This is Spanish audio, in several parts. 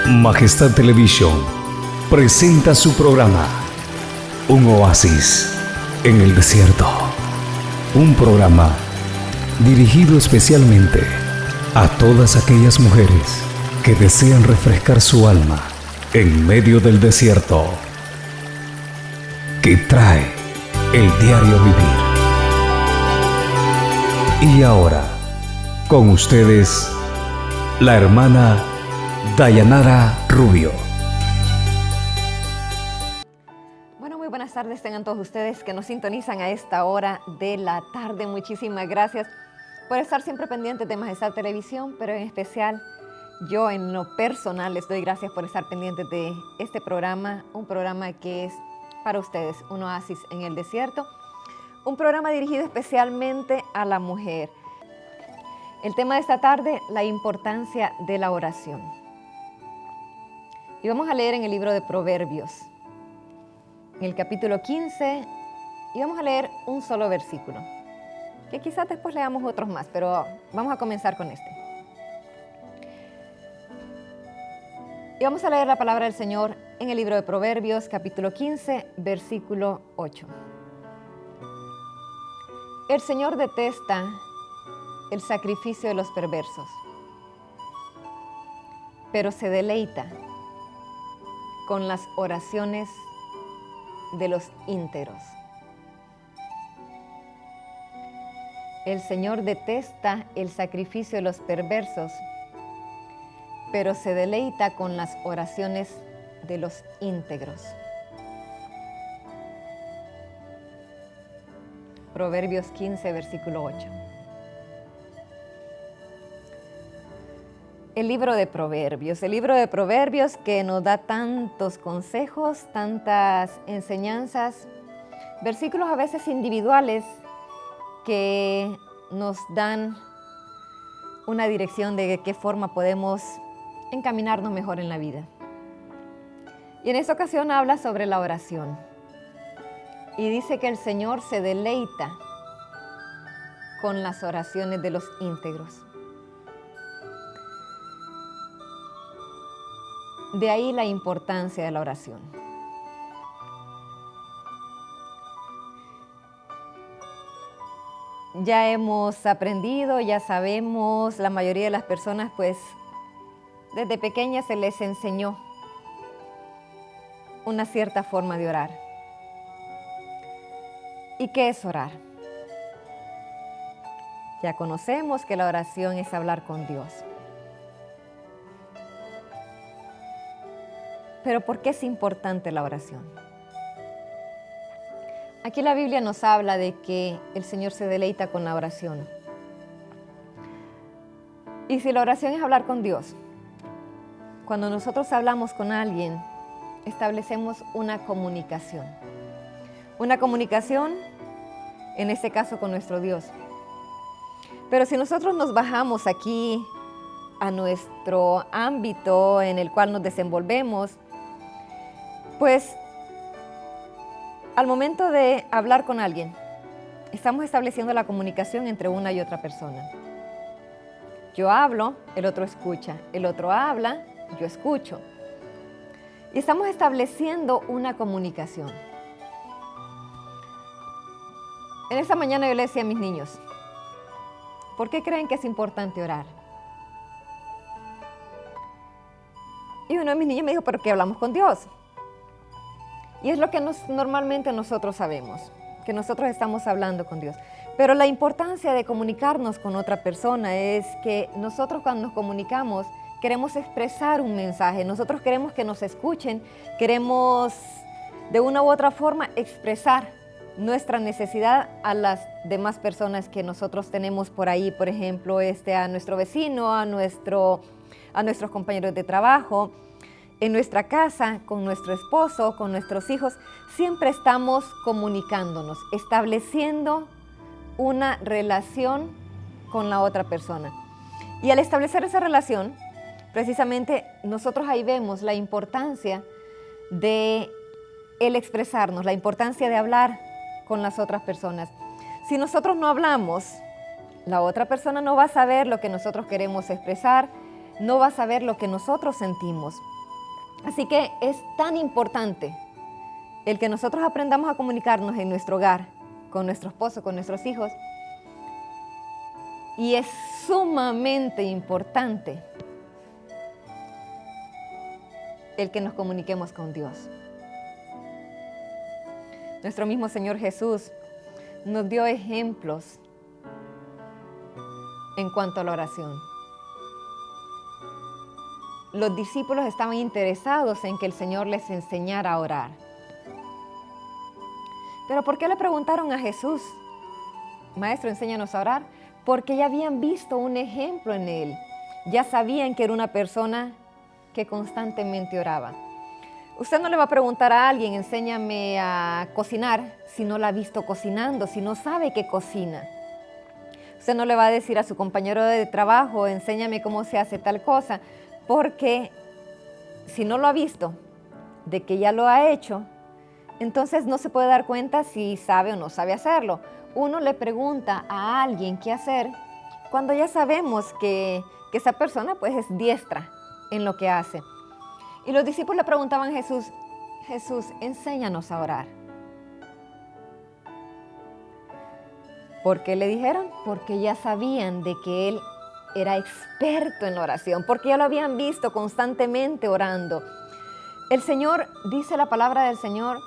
Majestad Television presenta su programa Un oasis en el desierto. Un programa dirigido especialmente a todas aquellas mujeres que desean refrescar su alma en medio del desierto que trae el diario vivir. Y ahora, con ustedes, la hermana Dayanara Rubio. Bueno, muy buenas tardes tengan todos ustedes que nos sintonizan a esta hora de la tarde. Muchísimas gracias por estar siempre pendientes de Majestad Televisión, pero en especial yo en lo personal les doy gracias por estar pendientes de este programa, un programa que es para ustedes, un oasis en el desierto, un programa dirigido especialmente a la mujer. El tema de esta tarde, la importancia de la oración. Y vamos a leer en el libro de Proverbios, en el capítulo 15, y vamos a leer un solo versículo, que quizás después leamos otros más, pero vamos a comenzar con este. Y vamos a leer la palabra del Señor en el libro de Proverbios, capítulo 15, versículo 8. El Señor detesta el sacrificio de los perversos, pero se deleita con las oraciones de los íntegros. El Señor detesta el sacrificio de los perversos, pero se deleita con las oraciones de los íntegros. Proverbios 15, versículo 8. El libro de Proverbios que nos da tantos consejos, tantas enseñanzas, versículos a veces individuales que nos dan una dirección de qué forma podemos encaminarnos mejor en la vida. Y en esta ocasión habla sobre la oración. Y dice que el Señor se deleita con las oraciones de los íntegros. De ahí la importancia de la oración. Ya hemos aprendido, ya sabemos, la mayoría de las personas, pues, desde pequeñas se les enseñó una cierta forma de orar. ¿Y qué es orar? Ya conocemos que la oración es hablar con Dios. Pero ¿por qué es importante la oración? Aquí la Biblia nos habla de que el Señor se deleita con la oración. Y si la oración es hablar con Dios, cuando nosotros hablamos con alguien, establecemos una comunicación. Una comunicación, en este caso, con nuestro Dios. Pero si nosotros nos bajamos aquí a nuestro ámbito en el cual nos desenvolvemos, pues al momento de hablar con alguien, estamos estableciendo la comunicación entre una y otra persona. Yo hablo, el otro escucha, el otro habla, yo escucho. Y estamos estableciendo una comunicación. En esta mañana yo le decía a mis niños, ¿por qué creen que es importante orar? Y uno de mis niños me dijo, ¿pero qué hablamos con Dios? Y es lo que normalmente nosotros sabemos, que nosotros estamos hablando con Dios. Pero la importancia de comunicarnos con otra persona es que nosotros cuando nos comunicamos queremos expresar un mensaje, nosotros queremos que nos escuchen, queremos de una u otra forma expresar nuestra necesidad a las demás personas que nosotros tenemos por ahí, por ejemplo, a nuestro vecino, a nuestros compañeros de trabajo, en nuestra casa, con nuestro esposo, con nuestros hijos. Siempre estamos comunicándonos, estableciendo una relación con la otra persona. Y al establecer esa relación, precisamente nosotros ahí vemos la importancia de el expresarnos, la importancia de hablar con las otras personas. Si nosotros no hablamos, la otra persona no va a saber lo que nosotros queremos expresar, no va a saber lo que nosotros sentimos. Así que es tan importante el que nosotros aprendamos a comunicarnos en nuestro hogar, con nuestro esposo, con nuestros hijos. Y es sumamente importante el que nos comuniquemos con Dios. Nuestro mismo Señor Jesús nos dio ejemplos en cuanto a la oración. Los discípulos estaban interesados en que el Señor les enseñara a orar. ¿Pero por qué le preguntaron a Jesús, Maestro, enséñanos a orar? Porque ya habían visto un ejemplo en él. Ya sabían que era una persona que constantemente oraba. Usted no le va a preguntar a alguien, enséñame a cocinar, si no la ha visto cocinando, si no sabe que cocina. Usted no le va a decir a su compañero de trabajo, enséñame cómo se hace tal cosa, porque si no lo ha visto, de que ya lo ha hecho, entonces no se puede dar cuenta si sabe o no sabe hacerlo. Uno le pregunta a alguien qué hacer cuando ya sabemos que esa persona pues es diestra en lo que hace. Y los discípulos le preguntaban a Jesús, Jesús, enséñanos a orar. ¿Por qué le dijeron? Porque ya sabían de que él era experto en oración, porque ya lo habían visto constantemente orando. El Señor, dice la palabra del Señor,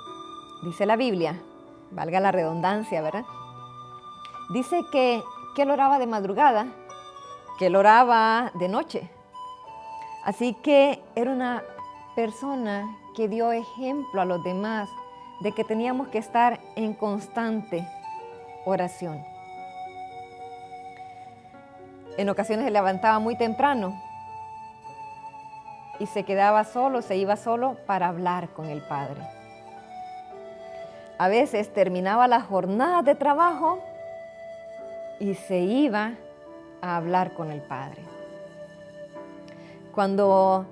dice la Biblia, valga la redundancia, ¿verdad? Dice que él oraba de madrugada, que él oraba de noche. Así que era una persona que dio ejemplo a los demás de que teníamos que estar en constante oración. En ocasiones se levantaba muy temprano y se quedaba solo, se iba solo para hablar con el Padre. A veces terminaba la jornada de trabajo y se iba a hablar con el Padre. Cuando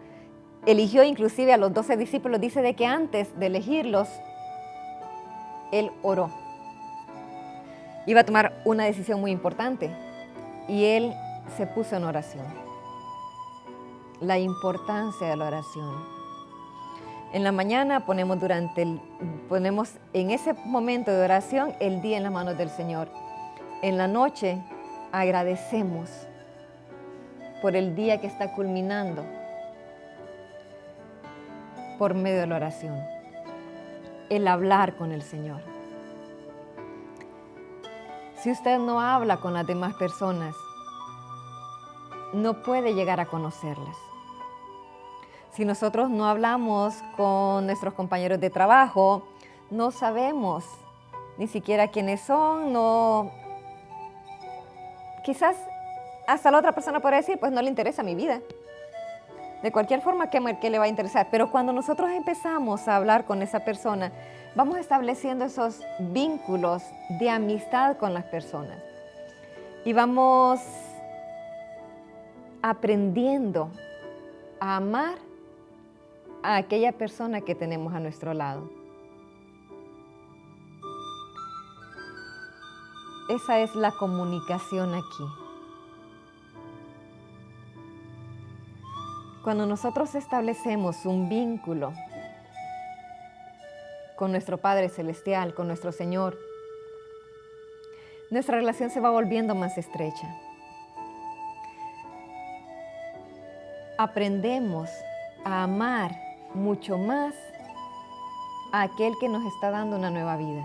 eligió inclusive a los 12 discípulos, dice de que antes de elegirlos, él oró. Iba a tomar una decisión muy importante y él se puso en oración. La importancia de la oración. En la mañana ponemos en ese momento de oración el día en las manos del Señor. En la noche agradecemos por el día que está culminando por medio de la oración. El hablar con el Señor. Si usted no habla con las demás personas, no puede llegar a conocerlas. Si nosotros no hablamos con nuestros compañeros de trabajo, no sabemos ni siquiera quiénes son, quizás hasta la otra persona podría decir, pues no le interesa mi vida. De cualquier forma, ¿qué le va a interesar? Pero cuando nosotros empezamos a hablar con esa persona, vamos estableciendo esos vínculos de amistad con las personas. Y vamos aprendiendo a amar a aquella persona que tenemos a nuestro lado. Esa es la comunicación aquí. Cuando nosotros establecemos un vínculo con nuestro Padre Celestial, con nuestro Señor, nuestra relación se va volviendo más estrecha. Aprendemos a amar mucho más a aquel que nos está dando una nueva vida.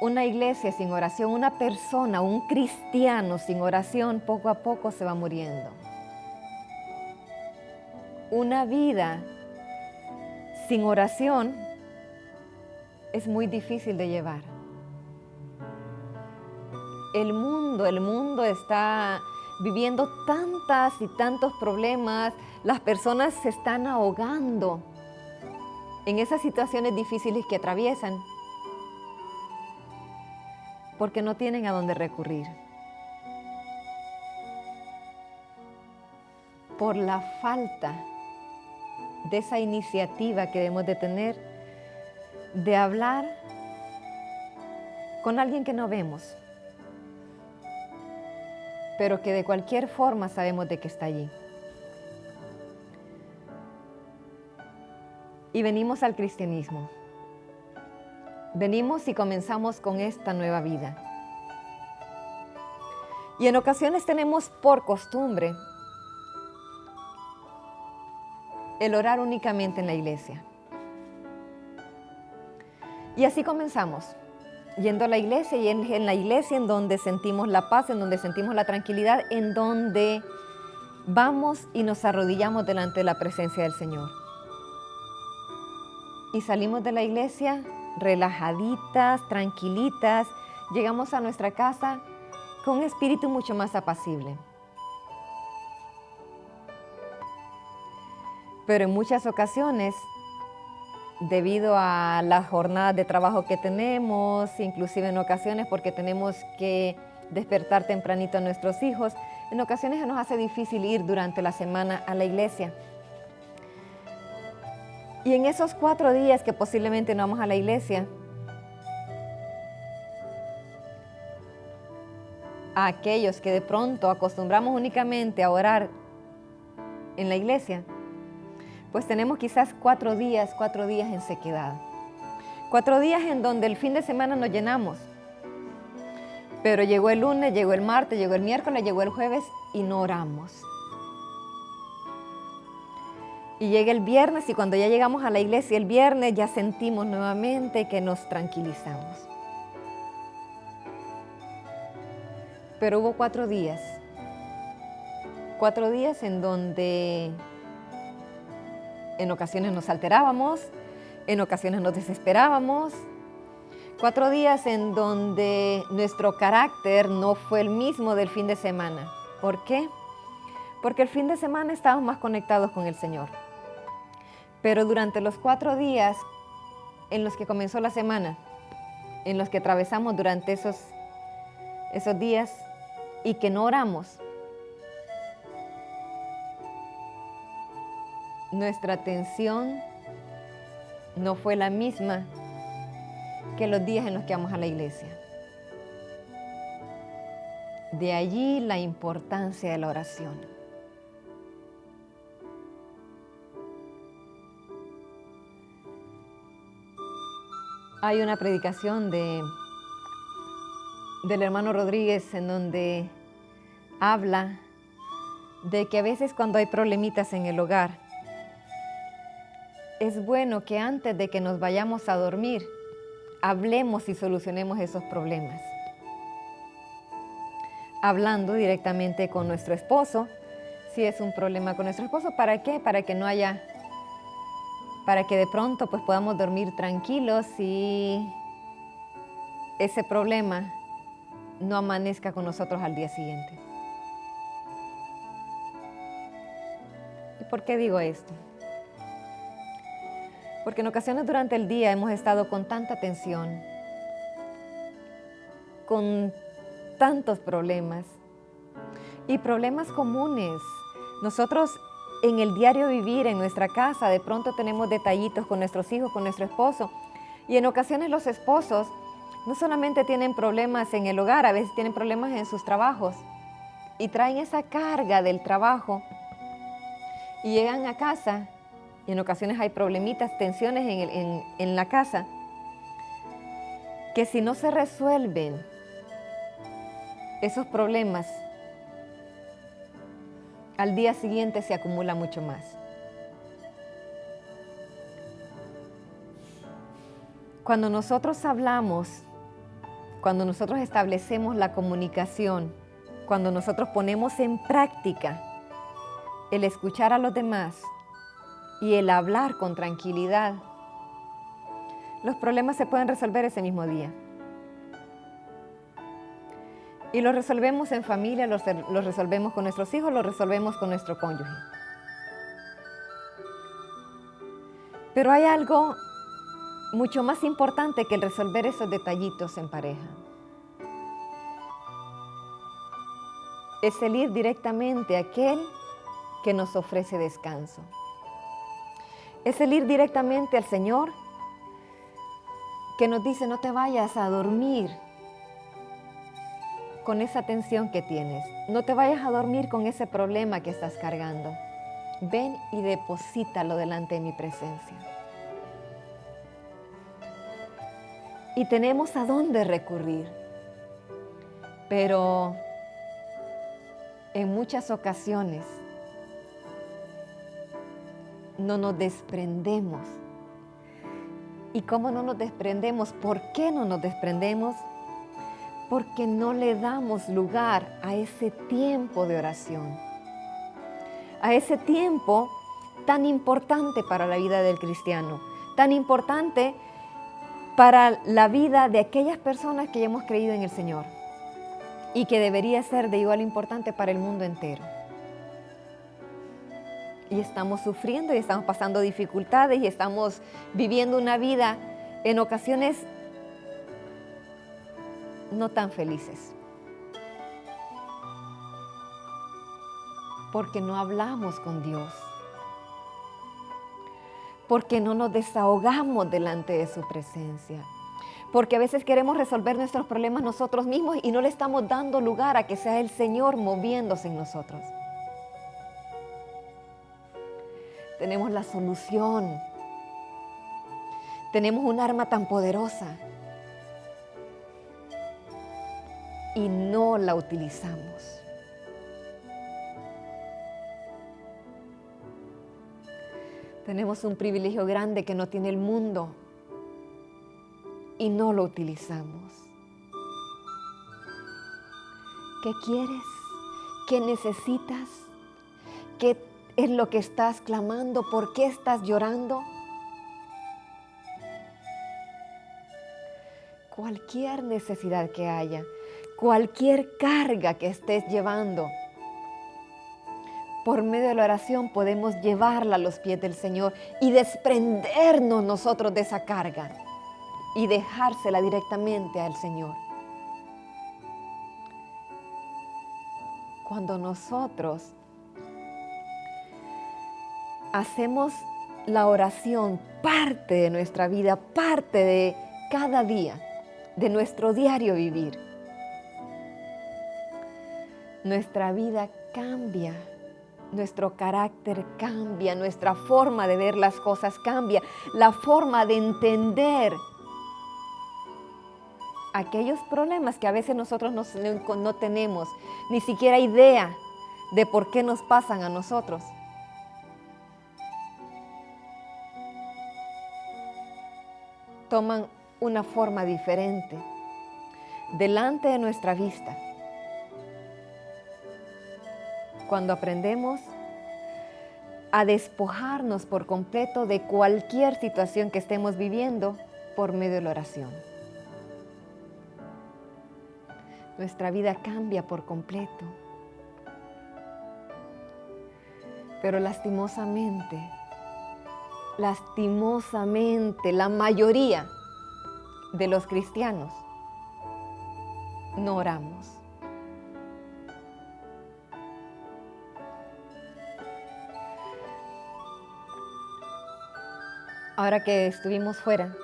Una iglesia sin oración, una persona, un cristiano sin oración, poco a poco se va muriendo. Una vida sin oración es muy difícil de llevar. El mundo está viviendo tantas y tantos problemas, las personas se están ahogando en esas situaciones difíciles que atraviesan porque no tienen a dónde recurrir. Por la falta de esa iniciativa que debemos de tener de hablar con alguien que no vemos, pero que de cualquier forma sabemos de que está allí. Y venimos al cristianismo. Venimos y comenzamos con esta nueva vida. Y en ocasiones tenemos por costumbre el orar únicamente en la iglesia. Y así comenzamos, yendo a la iglesia, y en la iglesia en donde sentimos la paz, en donde sentimos la tranquilidad, en donde vamos y nos arrodillamos delante de la presencia del Señor. Y salimos de la iglesia relajaditas, tranquilitas, llegamos a nuestra casa con un espíritu mucho más apacible. Pero en muchas ocasiones, debido a las jornadas de trabajo que tenemos, inclusive en ocasiones porque tenemos que despertar tempranito a nuestros hijos, en ocasiones se nos hace difícil ir durante la semana a la iglesia. Y en esos 4 días que posiblemente no vamos a la iglesia, a aquellos que de pronto acostumbramos únicamente a orar en la iglesia, pues tenemos quizás 4 días en sequedad. 4 días en donde el fin de semana nos llenamos. Pero llegó el lunes, llegó el martes, llegó el miércoles, llegó el jueves y no oramos. Y llega el viernes y cuando ya llegamos a la iglesia el viernes ya sentimos nuevamente que nos tranquilizamos. Pero hubo 4 días. 4 días en donde en ocasiones nos alterábamos, en ocasiones nos desesperábamos. 4 días en donde nuestro carácter no fue el mismo del fin de semana. ¿Por qué? Porque el fin de semana estábamos más conectados con el Señor. Pero durante los 4 días en los que comenzó la semana, en los que atravesamos durante esos días y que no oramos, nuestra atención no fue la misma que los días en los que vamos a la iglesia. De allí la importancia de la oración. Hay una predicación del hermano Rodríguez en donde habla de que a veces cuando hay problemitas en el hogar, es bueno que antes de que nos vayamos a dormir, hablemos y solucionemos esos problemas. Hablando directamente con nuestro esposo, si es un problema con nuestro esposo, ¿para qué? Para que de pronto pues podamos dormir tranquilos y ese problema no amanezca con nosotros al día siguiente. ¿Y por qué digo esto? Porque en ocasiones durante el día hemos estado con tanta tensión, con tantos problemas y problemas comunes. Nosotros en el diario vivir en nuestra casa de pronto tenemos detallitos con nuestros hijos, con nuestro esposo, y en ocasiones los esposos no solamente tienen problemas en el hogar, a veces tienen problemas en sus trabajos y traen esa carga del trabajo y llegan a casa y en ocasiones hay problemitas, tensiones en la casa que si no se resuelven esos problemas, al día siguiente se acumula mucho más. Cuando nosotros hablamos, cuando nosotros establecemos la comunicación, cuando nosotros ponemos en práctica el escuchar a los demás y el hablar con tranquilidad, los problemas se pueden resolver ese mismo día. Y lo resolvemos en familia, lo resolvemos con nuestros hijos, lo resolvemos con nuestro cónyuge. Pero hay algo mucho más importante que el resolver esos detallitos en pareja. Es el ir directamente a aquel que nos ofrece descanso. Es el ir directamente al Señor que nos dice: no te vayas a dormir con esa tensión que tienes. No te vayas a dormir con ese problema que estás cargando. Ven y deposítalo delante de mi presencia. Y tenemos a dónde recurrir. Pero en muchas ocasiones no nos desprendemos. ¿Y cómo no nos desprendemos? ¿Por qué no nos desprendemos? Porque no le damos lugar a ese tiempo de oración, a ese tiempo tan importante para la vida del cristiano, tan importante para la vida de aquellas personas que ya hemos creído en el Señor y que debería ser de igual importante para el mundo entero. Y estamos sufriendo y estamos pasando dificultades y estamos viviendo una vida en ocasiones no tan felices. Porque no hablamos con Dios. Porque no nos desahogamos delante de su presencia. Porque a veces queremos resolver nuestros problemas nosotros mismos y no le estamos dando lugar a que sea el Señor moviéndose en nosotros. Tenemos la solución. Tenemos un arma tan poderosa y no la utilizamos. Tenemos un privilegio grande que no tiene el mundo y no lo utilizamos. ¿Qué quieres? ¿Qué necesitas? ¿Qué es lo que estás clamando? ¿Por qué estás llorando? Cualquier necesidad que haya, cualquier carga que estés llevando, por medio de la oración podemos llevarla a los pies del Señor y desprendernos nosotros de esa carga y dejársela directamente al Señor. Cuando nosotros hacemos la oración parte de nuestra vida, parte de cada día, de nuestro diario vivir, nuestra vida cambia, nuestro carácter cambia, nuestra forma de ver las cosas cambia, la forma de entender aquellos problemas que a veces nosotros no tenemos ni siquiera idea de por qué nos pasan a nosotros. Toman una forma diferente delante de nuestra vista. Cuando aprendemos a despojarnos por completo de cualquier situación que estemos viviendo por medio de la oración. Nuestra vida cambia por completo. Pero lastimosamente, la mayoría de los cristianos no oramos. Ahora que estuvimos fuera,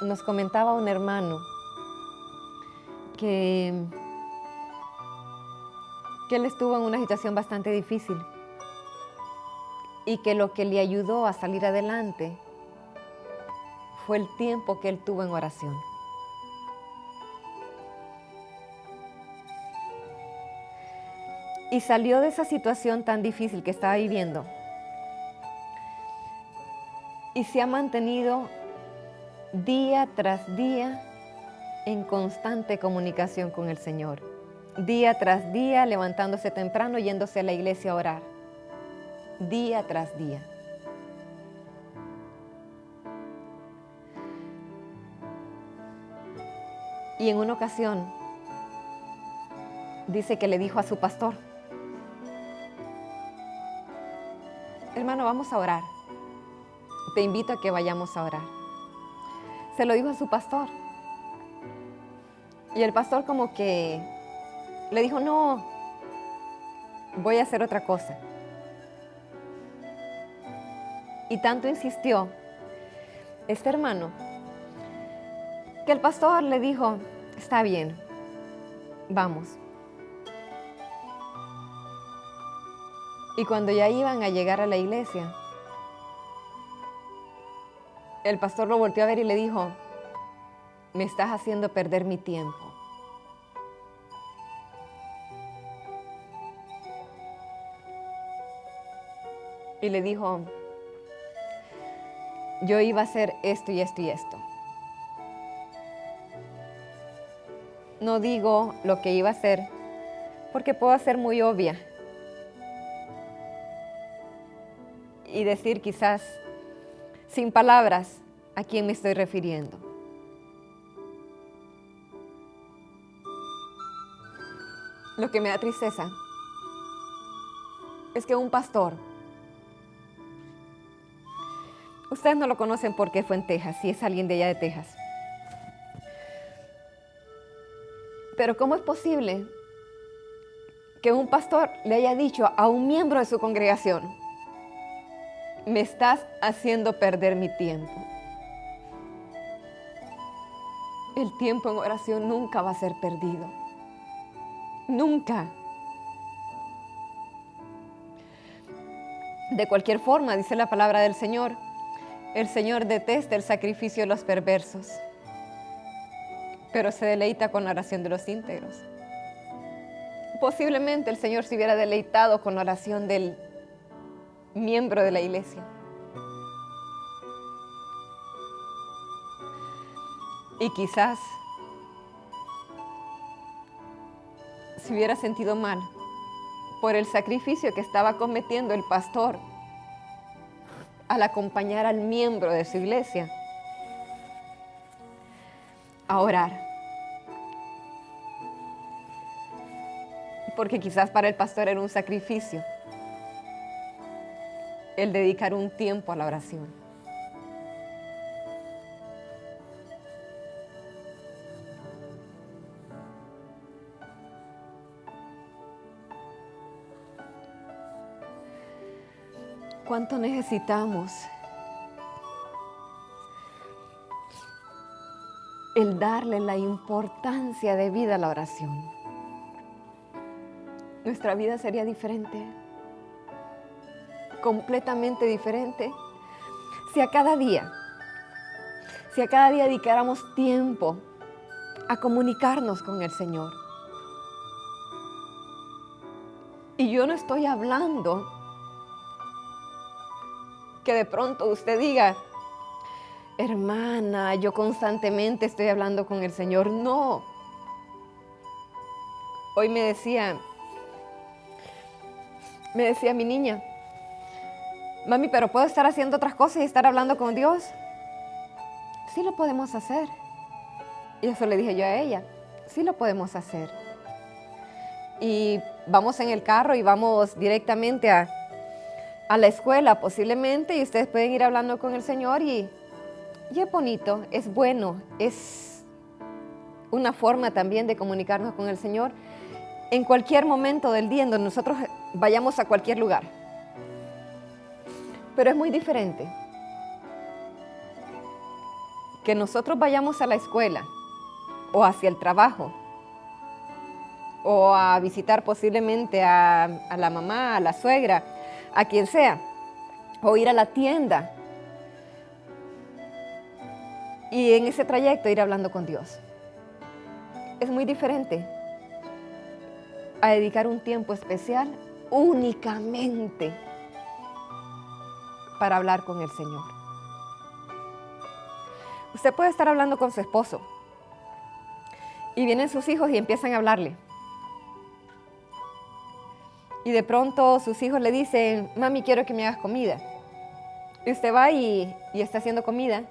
nos comentaba un hermano que él estuvo en una situación bastante difícil y que lo que le ayudó a salir adelante fue el tiempo que él tuvo en oración. Y salió de esa situación tan difícil que estaba viviendo y se ha mantenido día tras día en constante comunicación con el Señor. Día tras día, levantándose temprano, yéndose a la iglesia a orar. Día tras día. Y en una ocasión, dice que le dijo a su pastor: hermano, vamos a orar. Te invito a que vayamos a orar. Se lo dijo a su pastor. Y el pastor como que le dijo: no, voy a hacer otra cosa. Y tanto insistió este hermano que el pastor le dijo, está bien, vamos. Y cuando ya iban a llegar a la iglesia, el pastor lo volteó a ver y le dijo, me estás haciendo perder mi tiempo. Y le dijo, yo iba a hacer esto y esto y esto. No digo lo que iba a hacer porque puedo ser muy obvia y decir quizás sin palabras a quién me estoy refiriendo. Lo que me da tristeza es que un pastor, ustedes no lo conocen porque fue en Texas, si es alguien de allá de Texas. Pero ¿cómo es posible que un pastor le haya dicho a un miembro de su congregación, me estás haciendo perder mi tiempo? El tiempo en oración nunca va a ser perdido. Nunca. De cualquier forma, dice la palabra del Señor, el Señor detesta el sacrificio de los perversos, pero se deleita con la oración de los íntegros. Posiblemente el Señor se hubiera deleitado con la oración del miembro de la iglesia. Y quizás se hubiera sentido mal por el sacrificio que estaba cometiendo el pastor al acompañar al miembro de su iglesia a orar. Porque quizás para el pastor era un sacrificio el dedicar un tiempo a la oración. ¿Cuánto necesitamos el darle la importancia de vida a la oración? Nuestra vida sería diferente, completamente diferente, si a cada día dedicáramos tiempo a comunicarnos con el Señor. Y yo no estoy hablando que de pronto usted diga, hermana, yo constantemente estoy hablando con el Señor. No. Hoy me decía mi niña, mami, pero ¿puedo estar haciendo otras cosas y estar hablando con Dios? Sí lo podemos hacer. Y eso le dije yo a ella, sí lo podemos hacer. Y vamos en el carro y vamos directamente a la escuela posiblemente, y ustedes pueden ir hablando con el Señor y es bonito, es bueno, es una forma también de comunicarnos con el Señor en cualquier momento del día en donde nosotros vayamos a cualquier lugar. Pero es muy diferente que nosotros vayamos a la escuela o hacia el trabajo o a visitar posiblemente a la mamá, a la suegra, a quien sea, o ir a la tienda y en ese trayecto ir hablando con Dios. Es muy diferente a dedicar un tiempo especial únicamente para hablar con el Señor. Usted puede estar hablando con su esposo y vienen sus hijos y empiezan a hablarle. Y de pronto sus hijos le dicen, mami, quiero que me hagas comida. Y usted va y está haciendo comida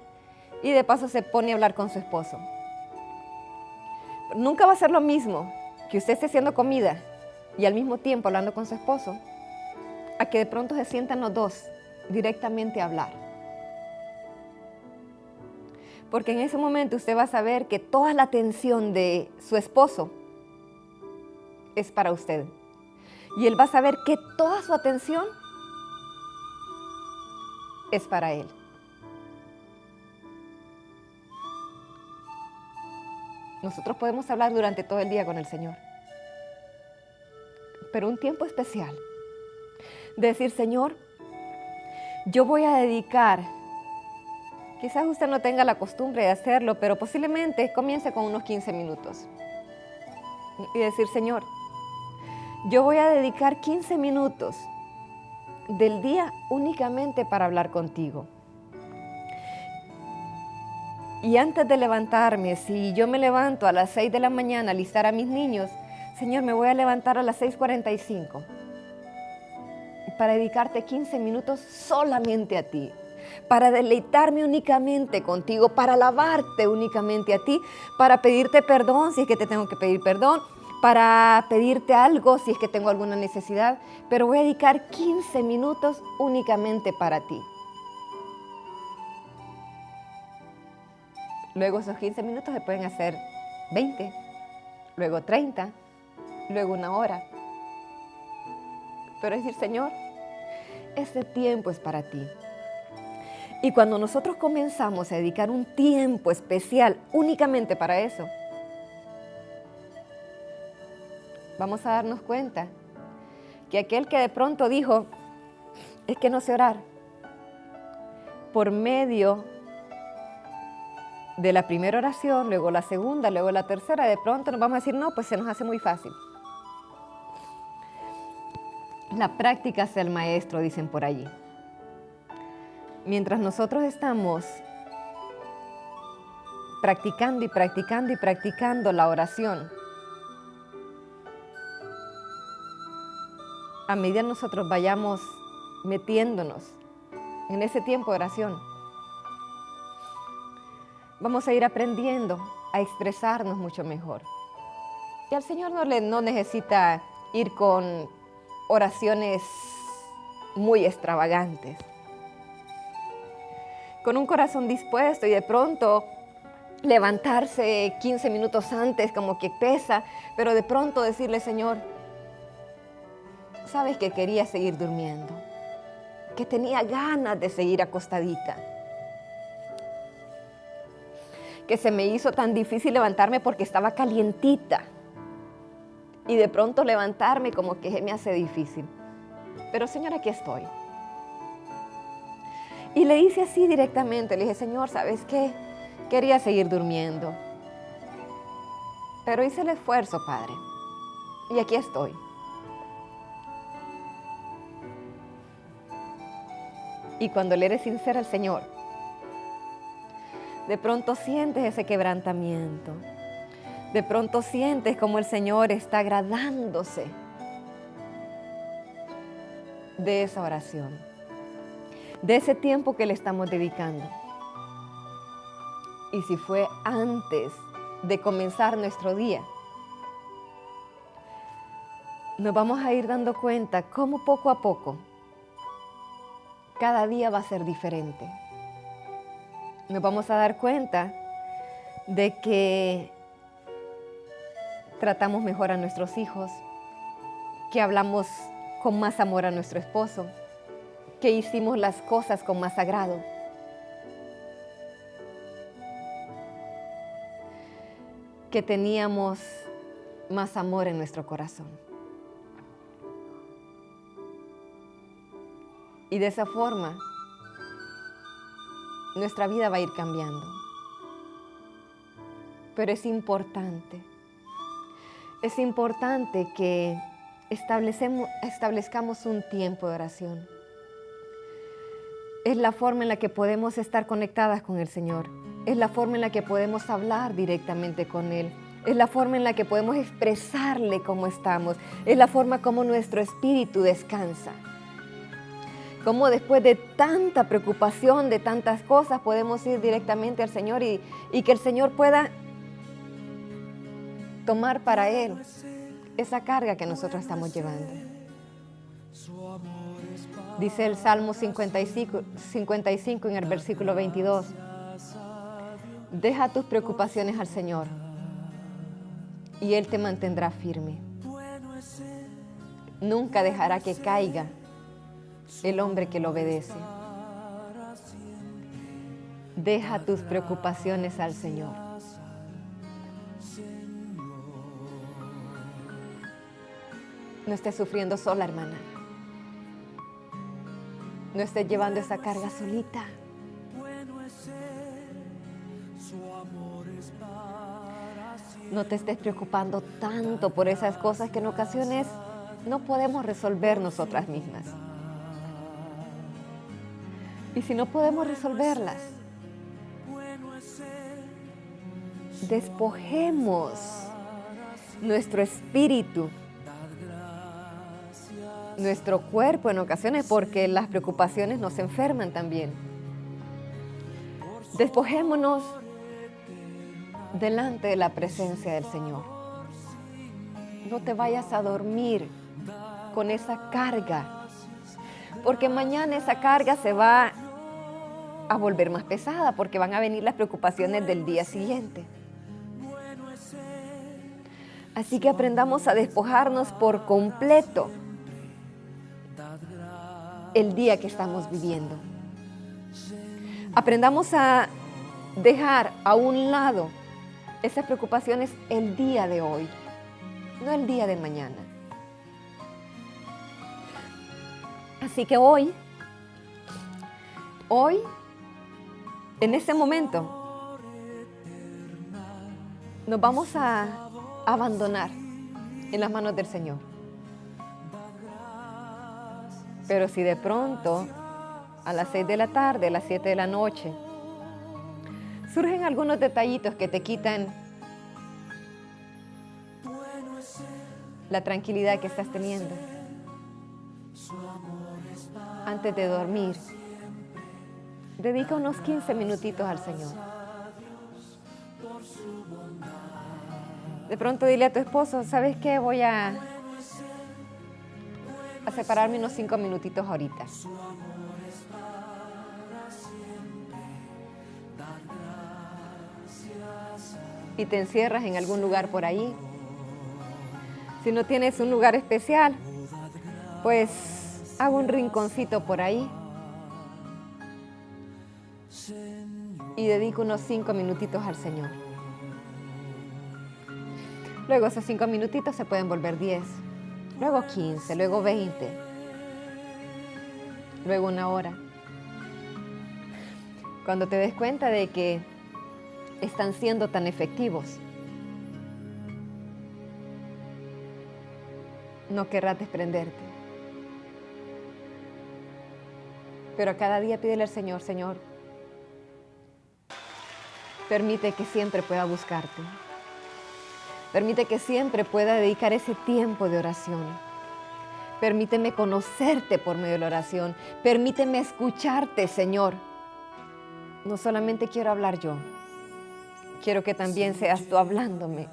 y de paso se pone a hablar con su esposo. Nunca va a ser lo mismo que usted esté haciendo comida y al mismo tiempo hablando con su esposo, a que de pronto se sientan los dos directamente a hablar. Porque en ese momento usted va a saber que toda la atención de su esposo es para usted. Y él va a saber que toda su atención es para él. Nosotros podemos hablar durante todo el día con el Señor. Pero un tiempo especial. De decir, Señor, yo voy a dedicar, quizás usted no tenga la costumbre de hacerlo, pero posiblemente comience con unos 15 minutos. Y decir, Señor, yo voy a dedicar 15 minutos del día únicamente para hablar contigo. Y antes de levantarme, si yo me levanto a las 6 de la mañana a alistar a mis niños, Señor, me voy a levantar a las 6:45 para dedicarte 15 minutos solamente a ti, para deleitarme únicamente contigo, para alabarte únicamente a ti, para pedirte perdón si es que te tengo que pedir perdón, para pedirte algo si es que tengo alguna necesidad, pero voy a dedicar 15 minutos únicamente para ti. Luego esos 15 minutos se pueden hacer 20, luego 30, luego 1 hora. Pero decir, Señor, este tiempo es para ti. Y cuando nosotros comenzamos a dedicar un tiempo especial únicamente para eso, vamos a darnos cuenta que aquel que de pronto dijo, es que no sé orar, por medio de la primera oración, luego la segunda, luego la tercera, de pronto nos vamos a decir, no, pues se nos hace muy fácil. La práctica es el maestro, dicen por allí. Mientras nosotros estamos practicando y practicando y practicando la oración, a medida que nosotros vayamos metiéndonos en ese tiempo de oración, vamos a ir aprendiendo a expresarnos mucho mejor. Y al Señor no necesita ir con oraciones muy extravagantes. Con un corazón dispuesto y de pronto levantarse 15 minutos antes como que pesa, pero de pronto decirle, Señor, sabes que quería seguir durmiendo, que tenía ganas de seguir acostadita, que se me hizo tan difícil levantarme porque estaba calientita y de pronto levantarme como que se me hace difícil. Pero Señor, aquí estoy. Y le hice así directamente, le dije, Señor, ¿sabes qué? Quería seguir durmiendo, pero hice el esfuerzo, Padre, y aquí estoy. Y cuando le eres sincera al Señor, de pronto sientes ese quebrantamiento. De pronto sientes como el Señor está agradándose de esa oración, de ese tiempo que le estamos dedicando. Y si fue antes de comenzar nuestro día, nos vamos a ir dando cuenta cómo poco a poco cada día va a ser diferente. Nos vamos a dar cuenta de que tratamos mejor a nuestros hijos, que hablamos con más amor a nuestro esposo, que hicimos las cosas con más agrado. Que teníamos más amor en nuestro corazón. Y de esa forma, nuestra vida va a ir cambiando. Pero es importante que establezcamos un tiempo de oración. Es la forma en la que podemos estar conectadas con el Señor. Es la forma en la que podemos hablar directamente con Él. Es la forma en la que podemos expresarle cómo estamos. Es la forma como nuestro espíritu descansa. Cómo después de tanta preocupación, de tantas cosas, podemos ir directamente al Señor y que el Señor pueda tomar para Él esa carga que nosotros estamos llevando. Dice el Salmo 55 en el versículo 22. Deja tus preocupaciones al Señor y Él te mantendrá firme. Nunca dejará que caiga el hombre que lo obedece. Deja tus preocupaciones al Señor No estés sufriendo sola, hermana. No estés llevando esa carga solita. No te estés preocupando tanto por esas cosas que en ocasiones no podemos resolver nosotras mismas. Y si no podemos resolverlas, despojemos nuestro espíritu, nuestro cuerpo en ocasiones, porque las preocupaciones nos enferman también. Despojémonos delante de la presencia del Señor. No te vayas a dormir con esa carga, porque mañana esa carga se va a volver más pesada, porque van a venir las preocupaciones del día siguiente. Así que aprendamos a despojarnos por completo el día que estamos viviendo. Aprendamos a dejar a un lado esas preocupaciones el día de hoy, no el día de mañana. Así que hoy, en este momento, nos vamos a abandonar en las manos del Señor. Pero si de pronto, a las 6 de la tarde, a las 7 de la noche, surgen algunos detallitos que te quitan la tranquilidad que estás teniendo, antes de dormir, dedica unos 15 minutitos al Señor. De pronto dile a tu esposo, ¿sabes qué? Voy a separarme unos 5 minutitos ahorita. Y te encierras en algún lugar por ahí. Si no tienes un lugar especial, pues hago un rinconcito por ahí y dedico unos 5 minutitos al Señor. Luego esos 5 minutitos se pueden volver 10, luego 15, luego 20, luego 1 hora. Cuando te des cuenta de que están siendo tan efectivos, no querrás desprenderte. Pero cada día pídele al Señor, Señor, permite que siempre pueda buscarte. Permite que siempre pueda dedicar ese tiempo de oración. Permíteme conocerte por medio de la oración. Permíteme escucharte, Señor. No solamente quiero hablar yo, quiero que también seas tú hablándome,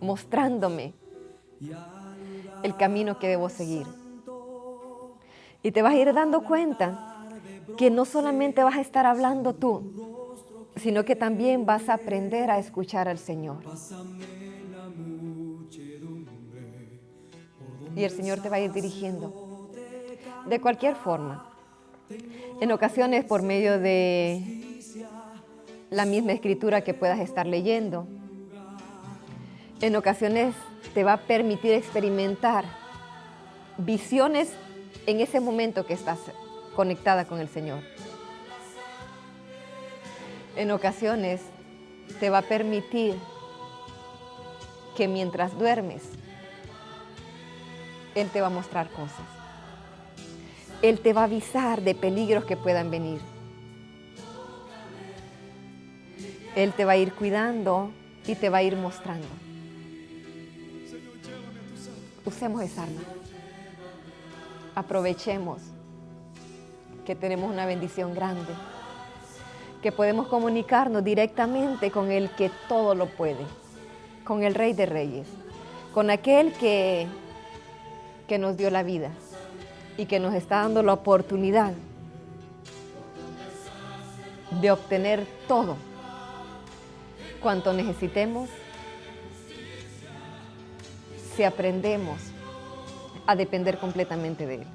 mostrándome el camino que debo seguir. Y te vas a ir dando cuenta que no solamente vas a estar hablando tú, sino que también vas a aprender a escuchar al Señor. Y el Señor te va a ir dirigiendo de cualquier forma. En ocasiones por medio de la misma escritura que puedas estar leyendo. En ocasiones te va a permitir experimentar visiones en ese momento que estás conectada con el Señor. En ocasiones te va a permitir que mientras duermes, Él te va a mostrar cosas. Él te va a avisar de peligros que puedan venir. Él te va a ir cuidando y te va a ir mostrando. Usemos esa arma. Aprovechemos que tenemos una bendición grande, que podemos comunicarnos directamente con el que todo lo puede, con el Rey de Reyes, con aquel que nos dio la vida y que nos está dando la oportunidad de obtener todo cuanto necesitemos si aprendemos a depender completamente de Él.